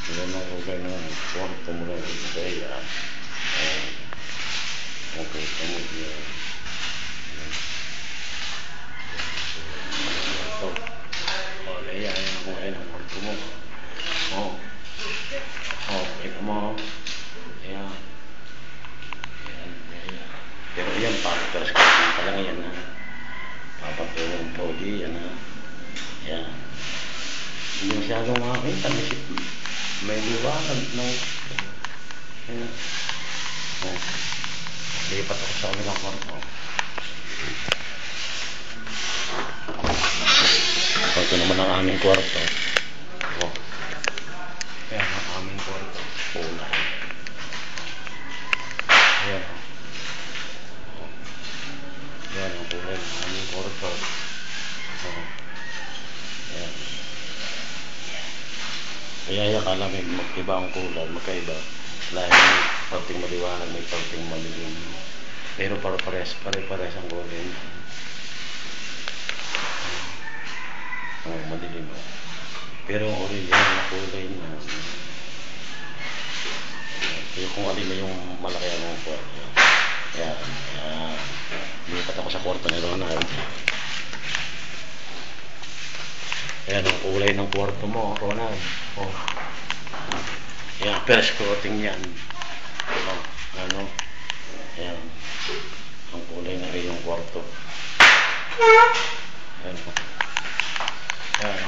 Yan ang kulay ng kwarto mo lang kaya. Okay, kamu yan. Ito. Kaya yan ang kulay ng kwarto mo. Ito mo. Ayan. Pero yan, paperas ko pa lang yan ha. Papatulong po di yan ha. Yan. Hindi masyadong makakita. May liwanag no. Ayan. Lipat ako sa ulang kwarto. Ito naman ang aming kwarto. Ayan ang aming kwarto. Kulay. Ayan. Ayan ang kulay ng aming kwarto. Ayan. Kaya akala may magkiba ang kulay, magkaiba. Dahil may parting maliwanag, may parting malilim. Pero pare-pares ang kulay. Madilim. Pero ang original na kulay niya. Pero kung alin na yung malaki ang kwarto. Ayan. Lipat ako sa kwarto ni Ronald. Ayan ang kulay ng kwarto mo, Ronald. Ayan, first coating yan. Ayan. Ang kulay ng iyong kwarto. Ayan. Ayan.